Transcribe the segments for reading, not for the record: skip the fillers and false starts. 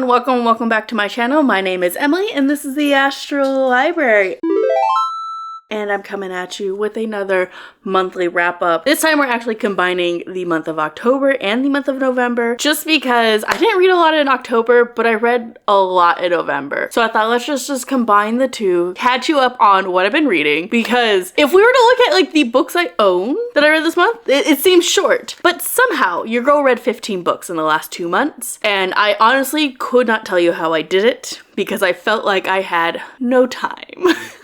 everyone, welcome back to my channel. My name is Emily and this is the Astral Library. And I'm coming at you with another monthly wrap up. This time we're actually combining the month of October and the month of November, just because I didn't read a lot in October, but I read a lot in November. So I thought let's just combine the two, catch you up on what I've been reading, because if we were to look at like the books I own that I read this month, it seems short. But somehow your girl read 15 books in the last 2 months, and I honestly could not tell you how I did it, because I felt like I had no time.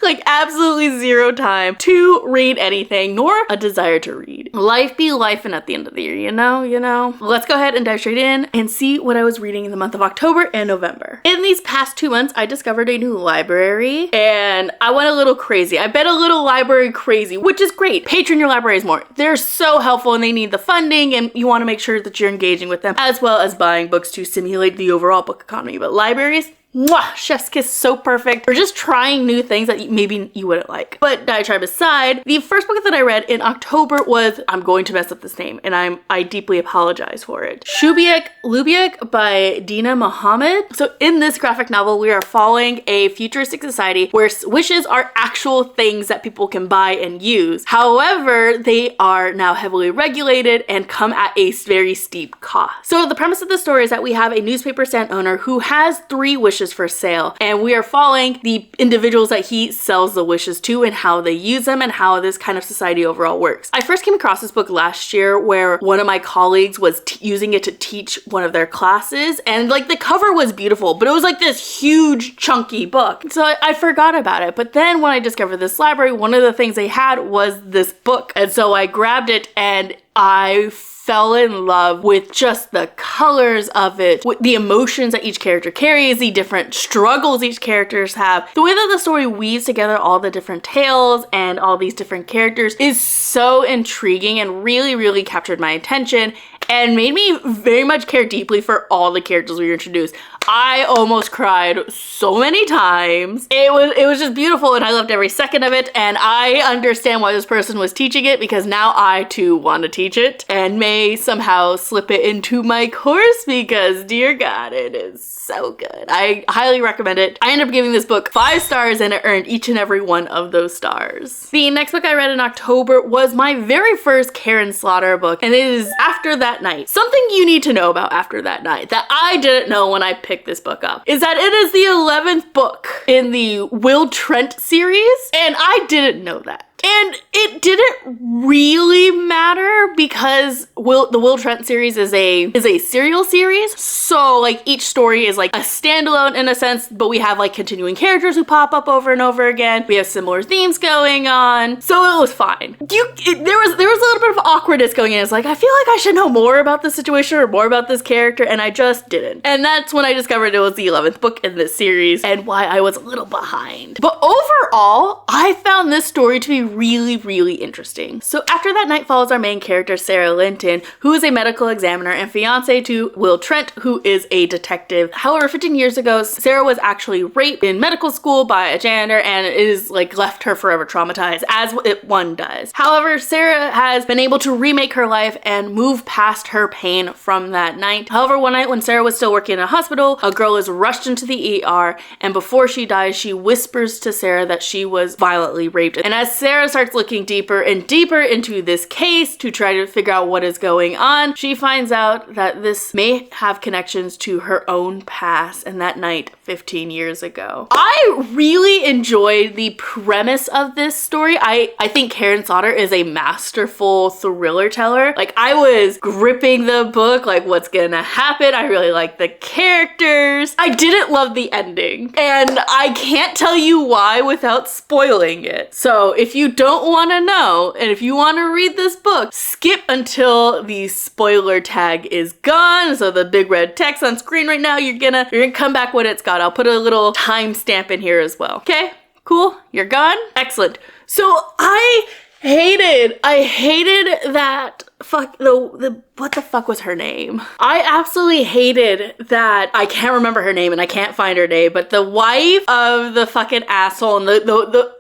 Like absolutely zero time to read anything, nor a desire to read. Life be lifing at the end of the year, you know? Let's go ahead and dive straight in and see what I was reading in the month of October and November. In these past 2 months, I discovered a new library and I went a little crazy. I bet a little library crazy, which is great. Patron your libraries more. They're so helpful and they need the funding, and you want to make sure that you're engaging with them, as well as buying books to stimulate the overall book economy. But libraries, mwah, chef's kiss, so perfect. Or just trying new things that maybe you wouldn't like. But diatribe aside, the first book that I read in October was, I'm going to mess up this name and I deeply apologize for it, Shubiek Lubiek by Dina Muhammad. So in this graphic novel, we are following a futuristic society where wishes are actual things that people can buy and use. However, they are now heavily regulated and come at a very steep cost. So the premise of the story is that we have a newspaper stand owner who has 3 wishes for sale, and we are following the individuals that he sells the wishes to and how they use them and how this kind of society overall works. I first came across this book last year where one of my colleagues was using it to teach one of their classes, and like the cover was beautiful, but it was like this huge chunky book. So I forgot about it. But then when I discovered this library, one of the things they had was this book. And so I grabbed it and I fell in love with just the colors of it, with the emotions that each character carries, the different struggles each characters have. The way that the story weaves together all the different tales and all these different characters is so intriguing and really captured my attention and made me very much care deeply for all the characters we were introduced. I almost cried so many times. It was just beautiful and I loved every second of it, and I understand why this person was teaching it, because now I too want to teach it and may somehow slip it into my course, because dear God, it is so good. I highly recommend it. I ended up giving this book 5 stars and it earned each and every one of those stars. The next book I read in October was my very first Karen Slaughter book, and it is After That Night. Something you need to know about After That Night that I didn't know when I picked this book up is that it is the 11th book in the Will Trent series, and I didn't know that. And it didn't really matter because the Will Trent series is a serial series. So like each story is like a standalone in a sense, but we have like continuing characters who pop up over and over again. We have similar themes going on. So it was fine. There was a little bit of awkwardness going in. It's like, I feel like I should know more about this situation or more about this character, and I just didn't. And that's when I discovered it was the 11th book in this series and why I was a little behind. But overall, I found this story to be really interesting. So After That Night follows our main character, Sarah Linton, who is a medical examiner and fiance to Will Trent, who is a detective. However, 15 years ago, Sarah was actually raped in medical school by a janitor, and it is like left her forever traumatized, as one does. However, Sarah has been able to remake her life and move past her pain from that night. However, one night when Sarah was still working in a hospital, a girl is rushed into the ER, and before she dies, she whispers to Sarah that she was violently raped. And as Sarah starts looking deeper and deeper into this case to try to figure out what is going on, she finds out that this may have connections to her own past and that night 15 years ago. I really enjoyed the premise of this story. I think Karen Slaughter is a masterful thriller teller. Like, I was gripping the book, like what's gonna happen. I really like the characters. I didn't love the ending, and I can't tell you why without spoiling it. So if you don't want to know, and if you want to read this book, skip until the spoiler tag is gone. So the big red text on screen right now, you're gonna come back when it's gone. I'll put a little timestamp in here as well. Okay, cool, you're gone? Excellent. So I hated that what the fuck was her name? I absolutely hated that. I can't remember her name and I can't find her name, but the wife of the fucking asshole, and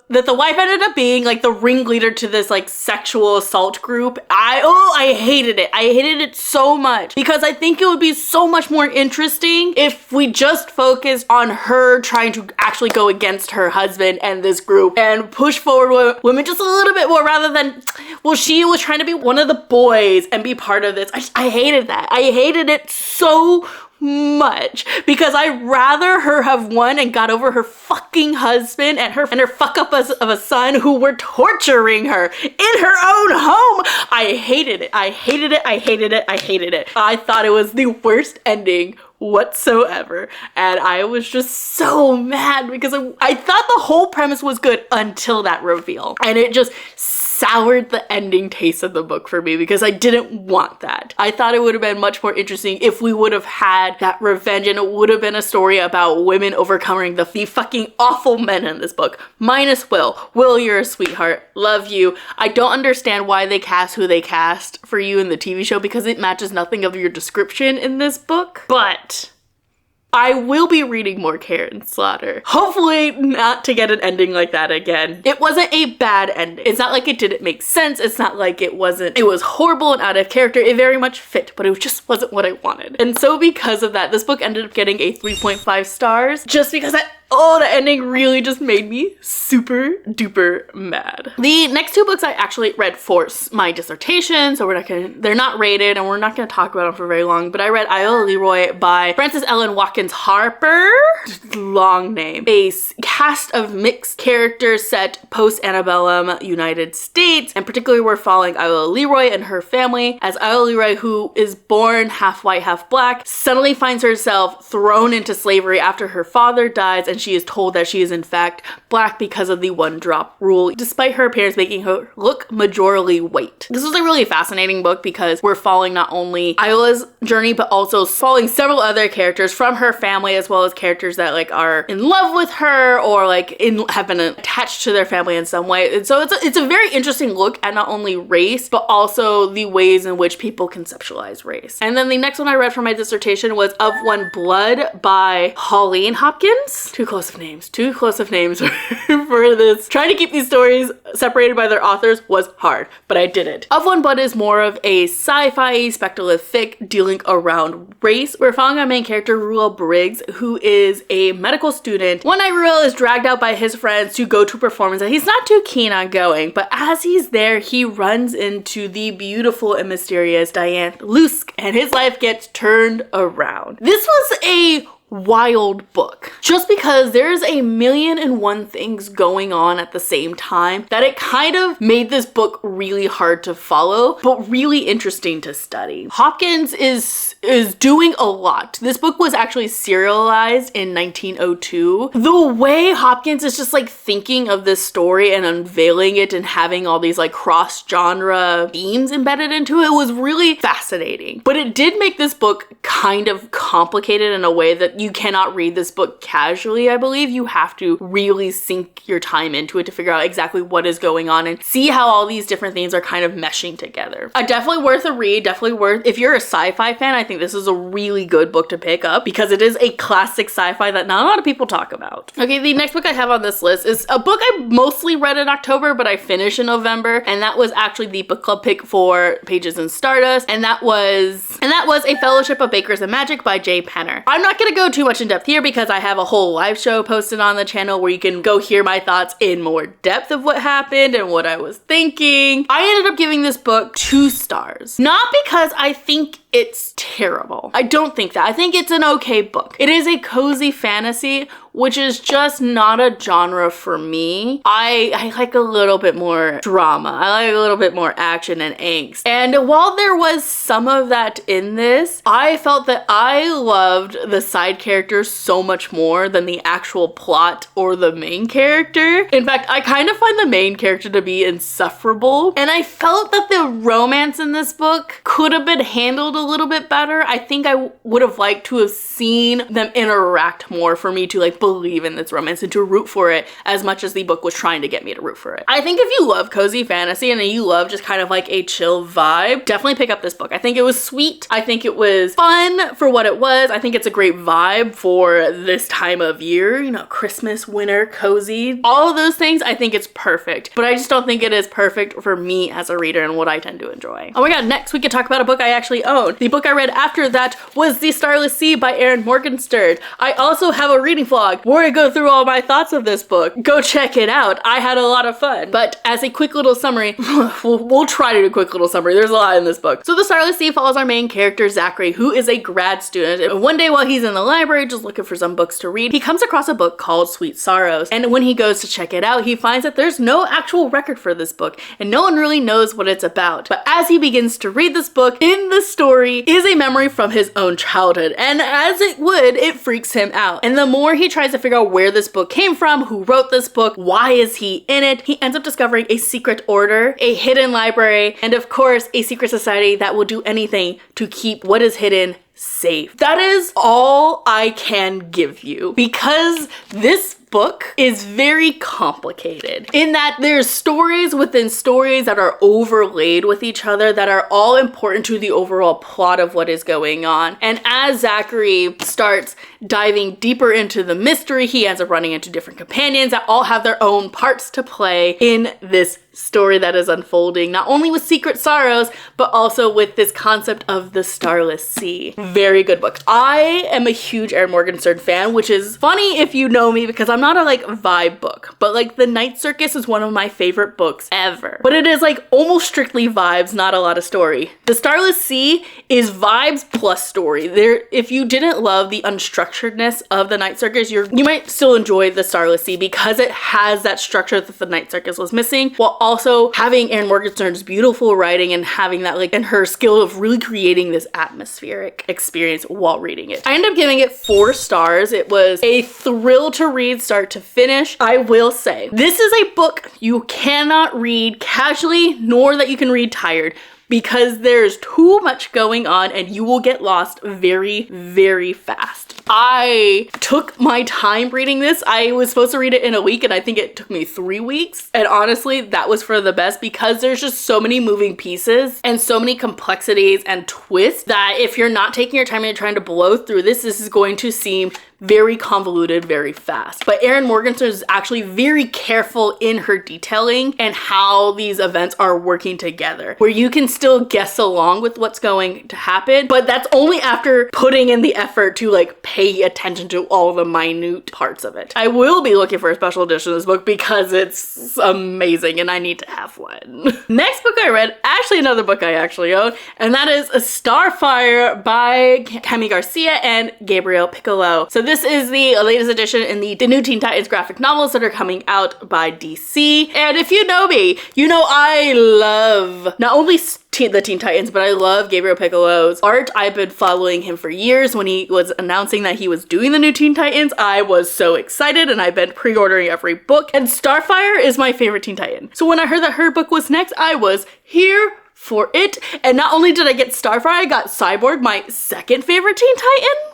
that the wife ended up being like the ringleader to this like sexual assault group. I hated it. I hated it so much because I think it would be so much more interesting if we just focused on her trying to actually go against her husband and this group and push forward women just a little bit more rather than, well, she was trying to be one of the boys and be part of this. I hated that. I hated it so much because I'd rather her have won and got over her fucking husband and her fuck up of a son who were torturing her in her own home. I hated it. I hated it. I hated it. I hated it. I thought it was the worst ending whatsoever, and I was just so mad because I thought the whole premise was good until that reveal, and it just soured the ending taste of the book for me because I didn't want that. I thought it would have been much more interesting if we would have had that revenge, and it would have been a story about women overcoming the fucking awful men in this book, minus Will. Will, you're a sweetheart. Love you. I don't understand why they cast who they cast for you in the TV show because it matches nothing of your description in this book, but I will be reading more Karen Slaughter. Hopefully not to get an ending like that again. It wasn't a bad ending. It's not like it didn't make sense. It's not like it was horrible and out of character. It very much fit, but it just wasn't what I wanted. And so because of that, this book ended up getting a 3.5 stars just because the ending really just made me super duper mad. The next two books I actually read for my dissertation, so they're not rated and we're not gonna talk about them for very long, but I read Iola Leroy by Frances Ellen Watkins Harper. Long name. A cast of mixed characters set post-antebellum United States, and particularly we're following Iola Leroy and her family as Iola Leroy, who is born half white, half black, suddenly finds herself thrown into slavery after her father dies, and she is told that she is in fact black because of the one drop rule, despite her appearance making her look majorly white. This was a really fascinating book because we're following not only Iola's journey, but also following several other characters from her family, as well as characters that like are in love with her or like have been attached to their family in some way. And so it's a very interesting look at not only race, but also the ways in which people conceptualize race. And then the next one I read for my dissertation was Of One Blood by Holleen Hopkins. Too close of names for this. Trying to keep these stories separated by their authors was hard, but I did it. Of One Blood is more of a sci-fi speculative fic dealing around race. We're following our main character, Ruel Briggs, who is a medical student. One night, Ruel is dragged out by his friends to go to a performance that he's not too keen on going, but as he's there, he runs into the beautiful and mysterious Diane Lusk, and his life gets turned around. This was a wild book just because there's a million and one things going on at the same time that it kind of made this book really hard to follow but really interesting to study. Hopkins is doing a lot. This book was actually serialized in 1902. The way Hopkins is just like thinking of this story and unveiling it and having all these like cross-genre themes embedded into it was really fascinating, but it did make this book kind of complicated in a way that you cannot read this book casually. I believe you have to really sink your time into it to figure out exactly what is going on and see how all these different things are kind of meshing together. Definitely worth a read, definitely worth, if you're a sci-fi fan, I think this is a really good book to pick up because it is a classic sci-fi that not a lot of people talk about. Okay, the next book I have on this list is a book I mostly read in October, but I finished in November, and that was actually the book club pick for Pages in Stardust, and that was A Fellowship of Bakers and Magic by Jay Penner. I'm not gonna go too much in depth here because I have a whole live show posted on the channel where you can go hear my thoughts in more depth of what happened and what I was thinking. I ended up giving this book 2 stars. Not because I think it's terrible. I don't think that. I think it's an okay book. It is a cozy fantasy, which is just not a genre for me. I like a little bit more drama. I like a little bit more action and angst. And while there was some of that in this, I felt that I loved the side characters so much more than the actual plot or the main character. In fact, I kind of find the main character to be insufferable. And I felt that the romance in this book could have been handled a little bit better. I think I would have liked to have seen them interact more for me to like believe in this romance and to root for it as much as the book was trying to get me to root for it. I think if you love cozy fantasy and you love just kind of like a chill vibe, definitely pick up this book. I think it was sweet. I think it was fun for what it was. I think it's a great vibe for this time of year, you know, Christmas, winter, cozy, all of those things. I think it's perfect, but I just don't think it is perfect for me as a reader and what I tend to enjoy. Oh my god, next we could talk about a book I actually own. The book I read after that was The Starless Sea by Erin Morgenstern. I also have a reading vlog where I go through all my thoughts of this book. Go check it out. I had a lot of fun. But as a quick little summary, we'll try to do a quick little summary. There's a lot in this book. So The Starless Sea follows our main character, Zachary, who is a grad student. And one day while he's in the library just looking for some books to read, he comes across a book called Sweet Sorrows. And when he goes to check it out, he finds that there's no actual record for this book and no one really knows what it's about. But as he begins to read this book, in the story is a memory from his own childhood. And as it would, it freaks him out. And the more he tries to figure out where this book came from, who wrote this book, why is he in it, he ends up discovering a secret order, a hidden library, and of course, a secret society that will do anything to keep what is hidden safe. That is all I can give you because this book is very complicated in that there's stories within stories that are overlaid with each other that are all important to the overall plot of what is going on. And as Zachary starts diving deeper into the mystery, he ends up running into different companions that all have their own parts to play in this story that is unfolding, not only with secret sorrows, but also with this concept of the Starless Sea. Very good book. I am a huge Erin Morgenstern fan, which is funny if you know me because I'm not a like vibe book, but like The Night Circus is one of my favorite books ever. But it is like almost strictly vibes, not a lot of story. The Starless Sea is vibes plus story. If you didn't love the unstructuredness of The Night Circus, you might still enjoy The Starless Sea because it has that structure that The Night Circus was missing, while also having Erin Morgenstern's beautiful writing and having that like, and her skill of really creating this atmospheric experience while reading it. I ended up giving it 4 stars. It was a thrill to read start to finish. I will say, this is a book you cannot read casually, nor that you can read tired, because there's too much going on and you will get lost very, very fast. I took my time reading this. I was supposed to read it in a week and I think it took me 3 weeks. And honestly, that was for the best because there's just so many moving pieces and so many complexities and twists that if you're not taking your time and you're trying to blow through this is going to seem very convoluted very fast. But Erin Morgenstern is actually very careful in her detailing and how these events are working together, where you can still guess along with what's going to happen, but that's only after putting in the effort to like pay attention to all the minute parts of it. I will be looking for a special edition of this book because it's amazing and I need to have one. Next book I read, actually another book I actually own, and that is Starfire by Cami Garcia and Gabriel Piccolo. So this is the latest edition in the new Teen Titans graphic novels that are coming out by DC. And if you know me, you know I love not only the Teen Titans, but I love Gabriel Piccolo's art. I've been following him for years. When he was announcing that he was doing the new Teen Titans, I was so excited and I've been pre-ordering every book. And Starfire is my favorite Teen Titan. So when I heard that her book was next, I was here for it. And not only did I get Starfire, I got Cyborg, my second favorite Teen Titan.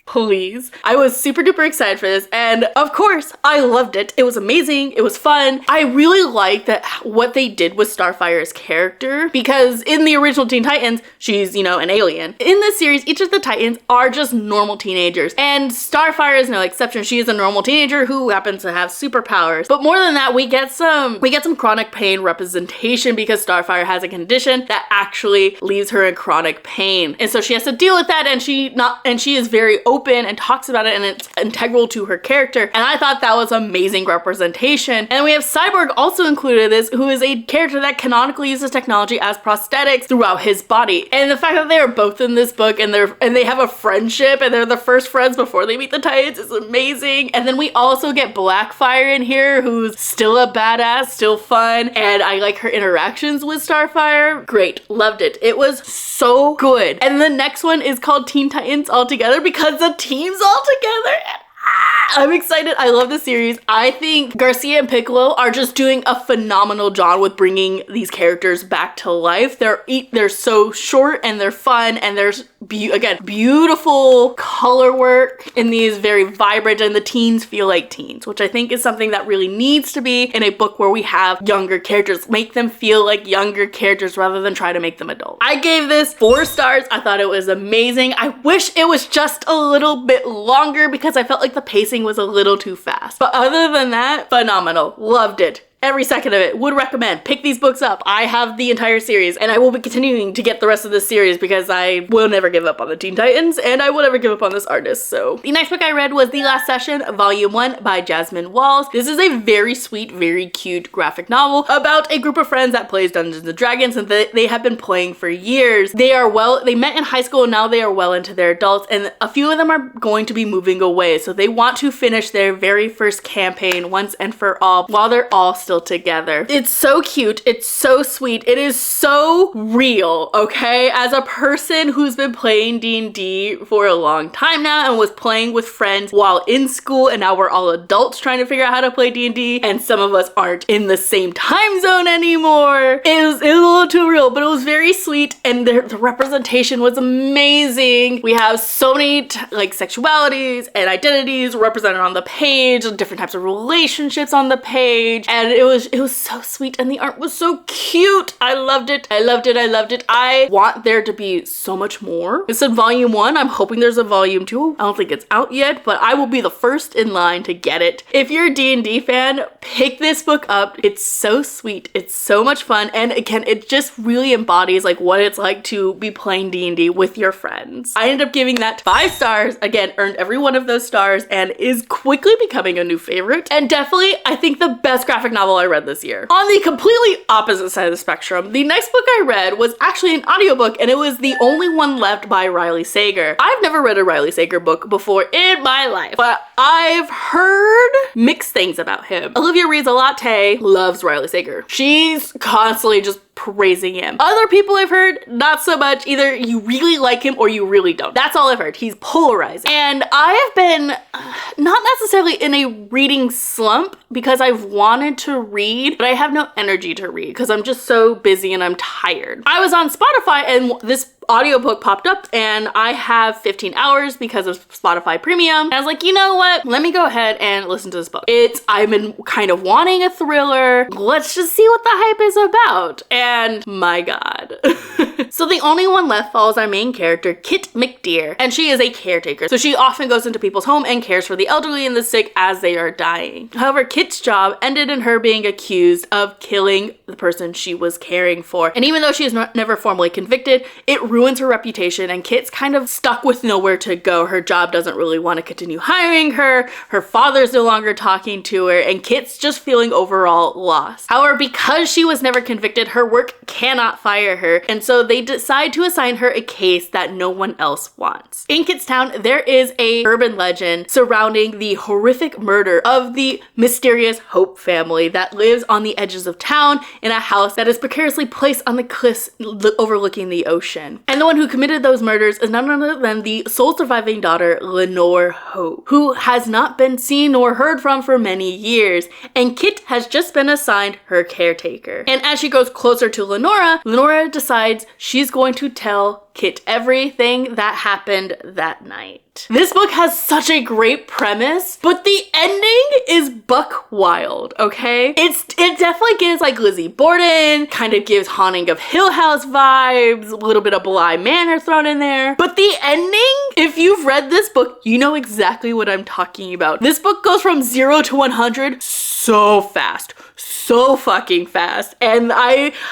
Please. I was super duper excited for this and of course I loved it. It was amazing. It was fun. I really like that what they did with Starfire's character because in the original Teen Titans, she's, you know, an alien. In this series, each of the Titans are just normal teenagers and Starfire is no exception. She is a normal teenager who happens to have superpowers. But more than that, we get some chronic pain representation because Starfire has a condition that actually leaves her in chronic pain. And so she has to deal with that and she is very open and talks about it and it's integral to her character. And I thought that was amazing representation. And we have Cyborg also included in this, who is a character that canonically uses technology as prosthetics throughout his body. And the fact that they are both in this book and they have a friendship and they're the first friends before they meet the Titans is amazing. And then we also get Blackfire in here, who's still a badass, still fun. And I like her interactions with Starfire. Great, loved it. It was so good. And the next one is called Teen Titans All Together because the teams all together. I'm excited. I love the series. I think Garcia and Piccolo are just doing a phenomenal job with bringing these characters back to life. They're so short and they're fun, and there's again beautiful color work in these, very vibrant, and the teens feel like teens, which I think is something that really needs to be in a book where we have younger characters. Make them feel like younger characters rather than try to make them adult. I gave this 4 stars. I thought it was amazing. I wish it was just a little bit longer because I felt like the pacing was a little too fast. But other than that, phenomenal. Loved it. Every second of it. Would recommend. Pick these books up. I have the entire series, and I will be continuing to get the rest of this series because I will never give up on the Teen Titans, and I will never give up on this artist. So the next book I read was The Last Session, Volume 1 by Jasmine Walls. This is a very sweet, very cute graphic novel about a group of friends that plays Dungeons and Dragons, and they have been playing for years. They met in high school, and now they are well into their adults, and a few of them are going to be moving away. So they want to finish their very first campaign once and for all while they're all still together. It's so cute. It's so sweet. It is so real, okay? As a person who's been playing D&D for a long time now and was playing with friends while in school, and now we're all adults trying to figure out how to play D&D, and some of us aren't in the same time zone anymore. It was a little too real, but it was very sweet, and the representation was amazing. We have so many like sexualities and identities represented on the page, different types of relationships on the page, and it was so sweet, and the art was so cute. I loved it. I loved it. I loved it. I want there to be so much more. It said volume 1. I'm hoping there's a volume 2. I don't think it's out yet, but I will be the first in line to get it. If you're a D&D fan, pick this book up. It's so sweet. It's so much fun, and again, it just really embodies like what it's like to be playing D&D with your friends. I ended up giving that 5 stars. Again, earned every one of those stars and is quickly becoming a new favorite, and definitely I think the best graphic novel I read this year. On the completely opposite side of the spectrum, the next book I read was actually an audiobook, and it was The Only One Left by Riley Sager. I've never read a Riley Sager book before in my life, but I've heard mixed things about him. Olivia Reads a Latte loves Riley Sager. She's constantly just praising him. Other people I've heard, not so much. Either you really like him or you really don't. That's all I've heard. He's polarizing. And I have been not necessarily in a reading slump because I've wanted to read, but I have no energy to read because I'm just so busy and I'm tired. I was on Spotify and this audiobook popped up, and I have 15 hours because of Spotify Premium. And I was like, you know what? Let me go ahead and listen to this book. I've been kind of wanting a thriller. Let's just see what the hype is about. And my God. So The Only One Left follows our main character, Kit McDear, and she is a caretaker. So she often goes into people's home and cares for the elderly and the sick as they are dying. However, Kit's job ended in her being accused of killing the person she was caring for. And even though she is never formally convicted, it ruins her reputation, and Kit's kind of stuck with nowhere to go. Her job doesn't really want to continue hiring her. Her father's no longer talking to her, and Kit's just feeling overall lost. However, because she was never convicted, her work cannot fire her, and so they decide to assign her a case that no one else wants. In Kitstown, there is a urban legend surrounding the horrific murder of the mysterious Hope family that lives on the edges of town in a house that is precariously placed on the cliffs overlooking the ocean. And the one who committed those murders is none other than the sole surviving daughter, Lenore Hope, who has not been seen nor heard from for many years, and Kit has just been assigned her caretaker. And as she grows closer to Lenora decides she's going to tell Kit everything that happened that night. This book has such a great premise, but the ending is buck wild, okay? It definitely gives like Lizzie Borden, kind of gives Haunting of Hill House vibes, a little bit of Bly Manor thrown in there. But the ending, if you've read this book, you know exactly what I'm talking about. This book goes from 0 to 100 so fast. So fucking fast. And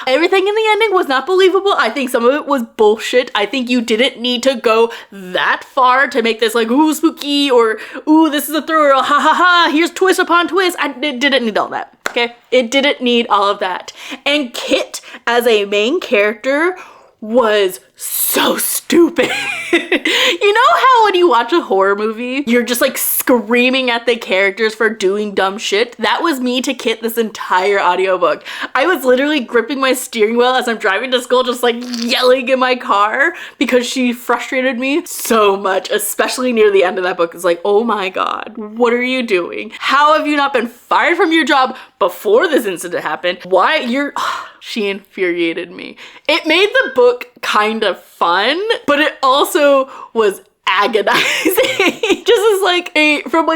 everything in the ending was not believable. I think some of it was bullshit. I think you didn't need to go that far to make this like, ooh, spooky, or ooh, this is a thriller, ha ha ha, here's twist upon twist. It didn't need all that, okay? It didn't need all of that. And Kit, as a main character, was so stupid. You know how when you watch a horror movie, you're just like screaming at the characters for doing dumb shit? That was me to Kit this entire audiobook. I was literally gripping my steering wheel as I'm driving to school, just like yelling in my car because she frustrated me so much, especially near the end of that book. It's like, oh my God, what are you doing? How have you not been fired from your job before this incident happened? Why you're... She infuriated me. It made the book kind of fun, but it also was agonizing. Just as like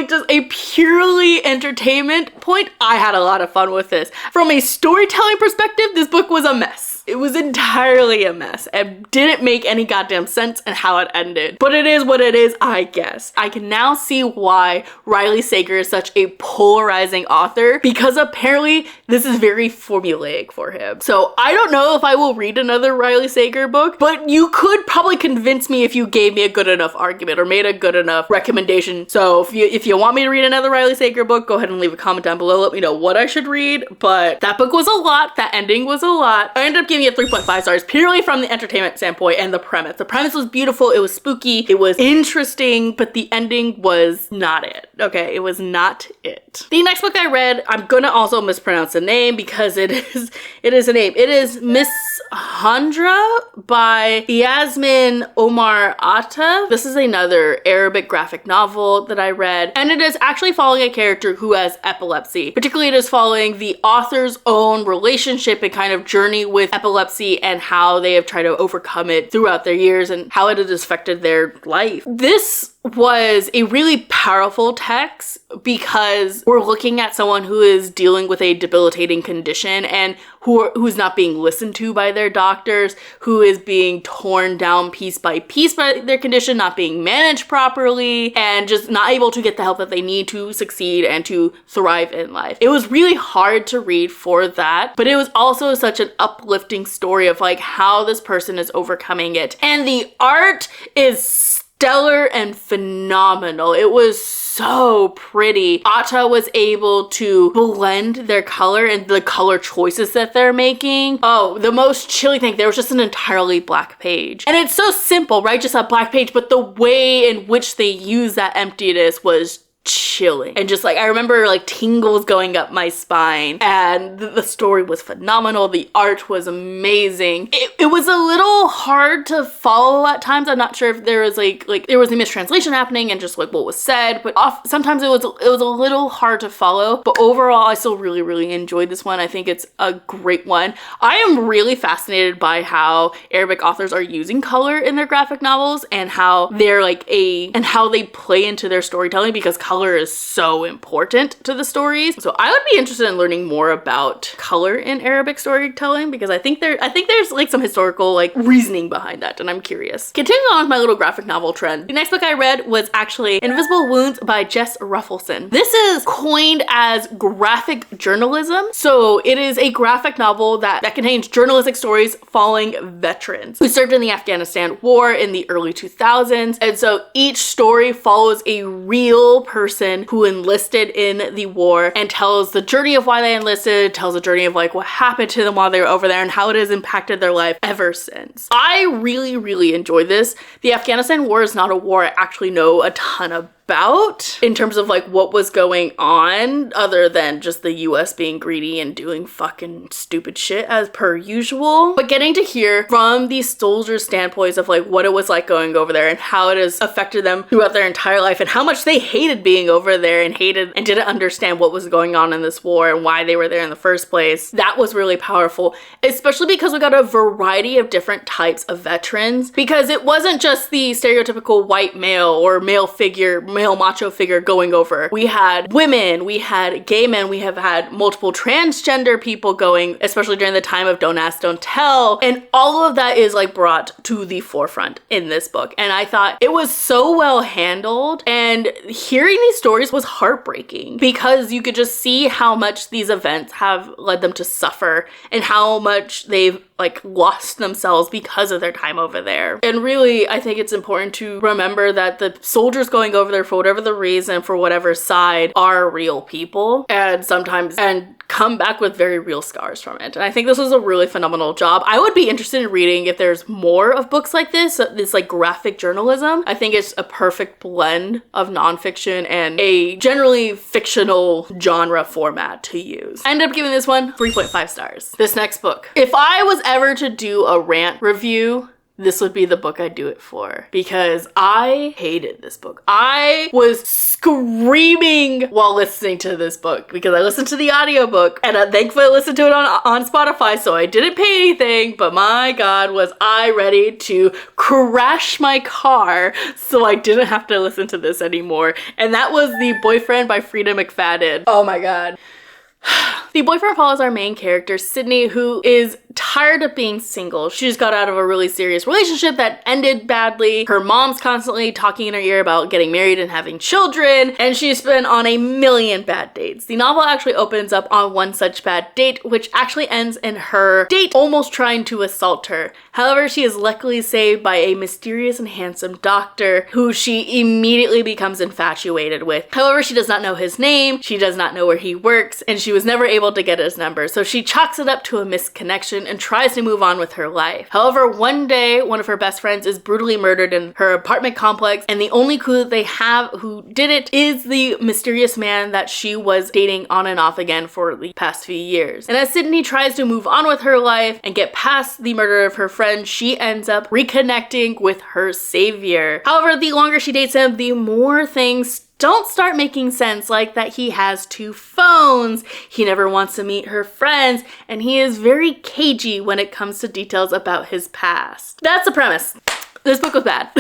just a purely entertainment point, I had a lot of fun with this. From a storytelling perspective, this book was a mess. It was entirely a mess and didn't make any goddamn sense in how it ended. But it is what it is, I guess. I can now see why Riley Sager is such a polarizing author, because apparently this is very formulaic for him. So I don't know if I will read another Riley Sager book, but you could probably convince me if you gave me a good enough argument or made a good enough recommendation. So if you want me to read another Riley Sager book, go ahead and leave a comment down below. Let me know what I should read. But that book was a lot. That ending was a lot. I ended up giving it 3.5 stars purely from the entertainment standpoint and the premise. The premise was beautiful. It was spooky. It was interesting, but the ending was not it. Okay, it was not it. The next book I read, I'm gonna also mispronounce the name because it is a name. It is Miss Handra by Yasmin Omar Atta. This is another Arabic graphic novel that I read, and it is actually following a character who has epilepsy. Particularly, it is following the author's own relationship and kind of journey with epilepsy and how they have tried to overcome it throughout their years and how it has affected their life. This was a really powerful text because we're looking at someone who is dealing with a debilitating condition and who's not being listened to by their doctors, who is being torn down piece by piece by their condition, not being managed properly, and just not able to get the help that they need to succeed and to thrive in life. It was really hard to read for that, but it was also such an uplifting story of like how this person is overcoming it. And the art is stellar and phenomenal. It was so pretty. Atta was able to blend their color and the color choices that they're making. Oh, the most chilling thing, there was just an entirely black page. And it's so simple, right? Just a black page, but the way in which they use that emptiness was chilling. And just like, I remember like tingles going up my spine, and the story was phenomenal. The art was amazing. It was a little hard to follow at times. I'm not sure if there was like there was a mistranslation happening and just like what was said, but sometimes it was a little hard to follow. But overall, I still really enjoyed this one. I think it's a great one. I am really fascinated by how Arabic authors are using color in their graphic novels and how they're like and how they play into their storytelling, because color is so important to the stories. So I would be interested in learning more about color in Arabic storytelling, because I think there's like some historical like reasoning behind that, and I'm curious. Continuing on with my little graphic novel trend, the next book I read was actually Invisible Wounds by Jess Ruffleson. This is coined as graphic journalism. So it is a graphic novel that contains journalistic stories following veterans who served in the Afghanistan war in the early 2000s. And so each story follows a real person who enlisted in the war and tells the journey of why they enlisted, tells the journey of like what happened to them while they were over there and how it has impacted their life ever since. I really enjoyed this. The Afghanistan war is not a war I actually know a ton about in terms of like what was going on, other than just the US being greedy and doing fucking stupid shit as per usual. But getting to hear from these soldiers' standpoints of like what it was like going over there and how it has affected them throughout their entire life and how much they hated being over there and didn't understand what was going on in this war and why they were there in the first place. That was really powerful, especially because we got a variety of different types of veterans, because it wasn't just the stereotypical white male or male macho figure going over. We had women, we had gay men, we have had multiple transgender people going, especially during the time of Don't Ask, Don't Tell. And all of that is like brought to the forefront in this book. And I thought it was so well handled, and hearing these stories was heartbreaking because you could just see how much these events have led them to suffer and how much they've like lost themselves because of their time over there. And really, I think it's important to remember that the soldiers going over there together for whatever the reason, for whatever side, are real people, and sometimes come back with very real scars from it. And I think this was a really phenomenal job. I would be interested in reading if there's more of books like this like graphic journalism. I think it's a perfect blend of nonfiction and a generally fictional genre format to use. I ended up giving this one 3.5 stars. This next book, if I was ever to do a rant review, this would be the book I'd do it for, because I hated this book. I was screaming while listening to this book because I listened to the audiobook, and thankfully I listened to it on Spotify, so I didn't pay anything, but my God, was I ready to crash my car so I didn't have to listen to this anymore. And that was The Boyfriend by Frida McFadden. Oh my God. The boyfriend follows our main character, Sydney, who is tired of being single. She just got out of a really serious relationship that ended badly. Her mom's constantly talking in her ear about getting married and having children, and she's been on a million bad dates. The novel actually opens up on one such bad date, which actually ends in her date almost trying to assault her. However, she is luckily saved by a mysterious and handsome doctor who she immediately becomes infatuated with. However, she does not know his name, she does not know where he works, and she was never able to get his number, so she chalks it up to a misconnection and tries to move on with her life. However, one day, one of her best friends is brutally murdered in her apartment complex, and the only clue that they have who did it is the mysterious man that she was dating on and off again for the past few years. And as Sydney tries to move on with her life and get past the murder of her friend, she ends up reconnecting with her savior. However, the longer she dates him, the more things don't start making sense, like that he has 2 phones, he never wants to meet her friends, and he is very cagey when it comes to details about his past. That's the premise. This book was bad.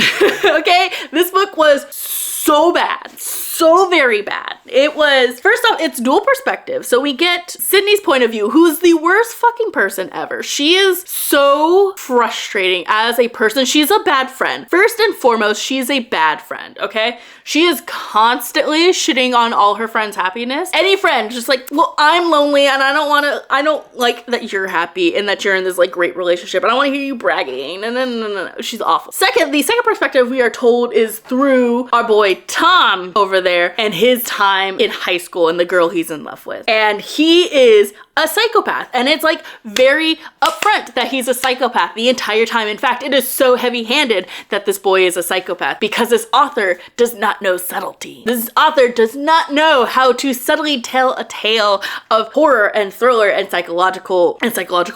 Okay? This book was so bad. So very bad. It was, first off, it's dual perspective. So we get Sydney's point of view, who's the worst fucking person ever. She is so frustrating as a person. She's a bad friend. First and foremost, she's a bad friend, okay? She is constantly shitting on all her friends' happiness. Any friend, just like, well, I'm lonely and I don't like that you're happy and that you're in this like great relationship. I don't want to hear you bragging. And no. She's awful. Second, the second perspective we are told is through our boy Tom over there and his time in high school and the girl he's in love with. And he is a psychopath, and it's like very upfront that he's a psychopath the entire time. In fact, it is so heavy-handed that this boy is a psychopath because this author does not know subtlety. This author does not know how to subtly tell a tale of horror and thriller and psychological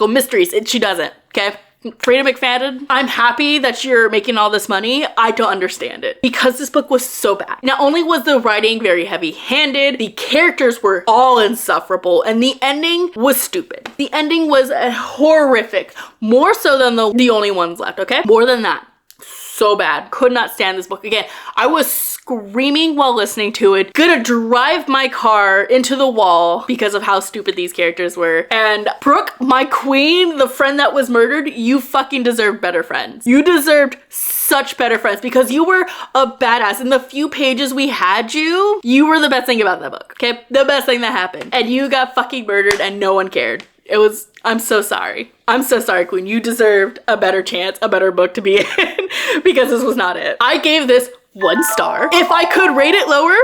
mysteries. She doesn't, okay? Frida McFadden, I'm happy that you're making all this money. I don't understand it because this book was so bad. Not only was the writing very heavy-handed, the characters were all insufferable, and the ending was stupid. The ending was horrific, more so than the only ones left, okay? More than that. So bad. Could not stand this book again. I was screaming while listening to it. Gonna drive my car into the wall because of how stupid these characters were. And Brooke, my queen, the friend that was murdered, you fucking deserved better friends. You deserved such better friends because you were a badass. In the few pages we had you were the best thing about that book, okay? The best thing that happened. And you got fucking murdered and no one cared. I'm so sorry. I'm so sorry, Queen. You deserved a better chance, a better book to be in because this was not it. I gave this 1 star. If I could rate it lower,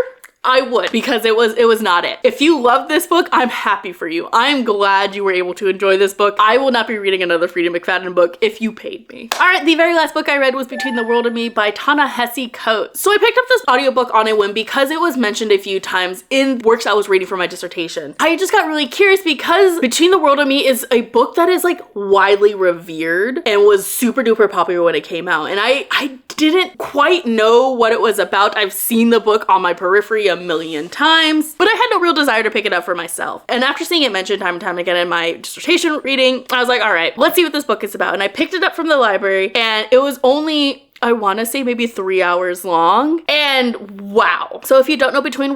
I would, because it was not it. If you love this book, I'm happy for you. I'm glad you were able to enjoy this book. I will not be reading another Frida McFadden book if you paid me. All right, the very last book I read was Between the World and Me by Ta-Nehisi Coates. So I picked up this audiobook on a whim because it was mentioned a few times in works I was reading for my dissertation. I just got really curious because Between the World and Me is a book that is like widely revered and was super duper popular when it came out. And I didn't quite know what it was about. I've seen the book on my periphery a million times, but I had no real desire to pick it up for myself. And after seeing it mentioned time and time again in my dissertation reading, I was like, all right, let's see what this book is about. And I picked it up from the library, and it was only, I want to say maybe 3 hours long. And wow. So if you don't know, Between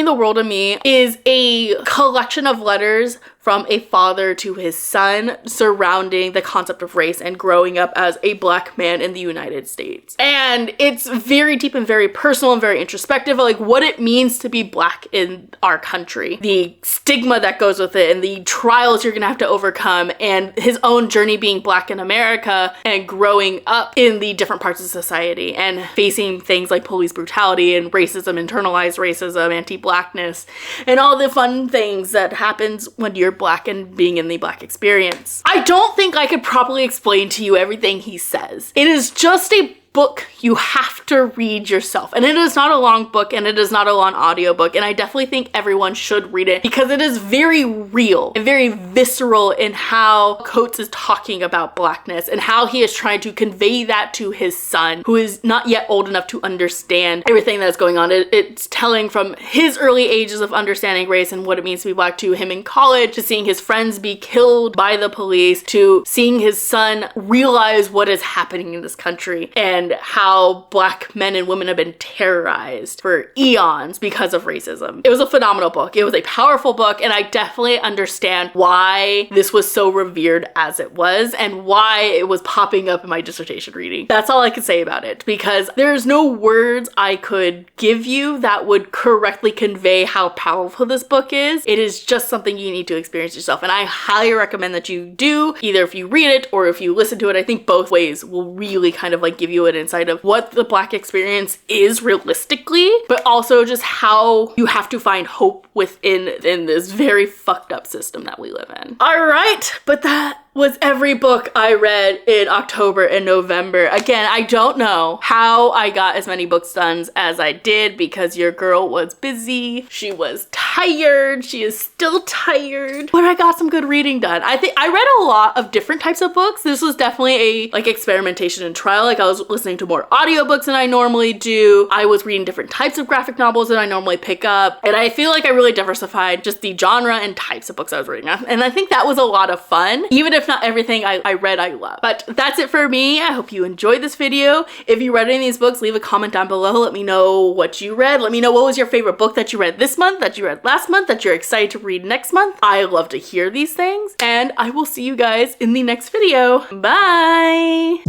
the World and Me is a collection of letters from a father to his son surrounding the concept of race and growing up as a Black man in the United States. And it's very deep and very personal and very introspective, like what it means to be Black in our country, the stigma that goes with it, and the trials you're gonna have to overcome, and his own journey being Black in America and growing up in the different parts of society and facing things like police brutality and racism, internalized racism, anti-Blackness, and all the fun things that happens when you're Black and being in the Black experience. I don't think I could properly explain to you everything he says. It is just a book you have to read yourself, and it is not a long book and it is not a long audiobook, and I definitely think everyone should read it because it is very real and very visceral in how Coates is talking about Blackness and how he is trying to convey that to his son, who is not yet old enough to understand everything that's going on. It's telling from his early ages of understanding race and what it means to be Black, to him in college, to seeing his friends be killed by the police, to seeing his son realize what is happening in this country and how Black men and women have been terrorized for eons because of racism. It was a phenomenal book. It was a powerful book, and I definitely understand why this was so revered as it was and why it was popping up in my dissertation reading. That's all I could say about it, because there's no words I could give you that would correctly convey how powerful this book is. It is just something you need to experience yourself, and I highly recommend that you do, either if you read it or if you listen to it. I think both ways will really kind of like give you an insight of what the Black experience is realistically, but also just how you have to find hope within this very fucked up system that we live in. All right, but that was every book I read in October and November. Again, I don't know how I got as many books done as I did because your girl was busy. She was tired. She is still tired, but I got some good reading done. I think I read a lot of different types of books. This was definitely a like experimentation and trial. Like I was listening to more audiobooks than I normally do. I was reading different types of graphic novels than I normally pick up. And I feel like I really diversified just the genre and types of books I was reading. And I think that was a lot of fun, even if not everything I read I love. But that's it for me. I hope you enjoyed this video. If you read any of these books, leave a comment down below. Let me know what you read. Let me know what was your favorite book that you read this month, that you read last month, that you're excited to read next month. I love to hear these things, and I will see you guys in the next video. Bye!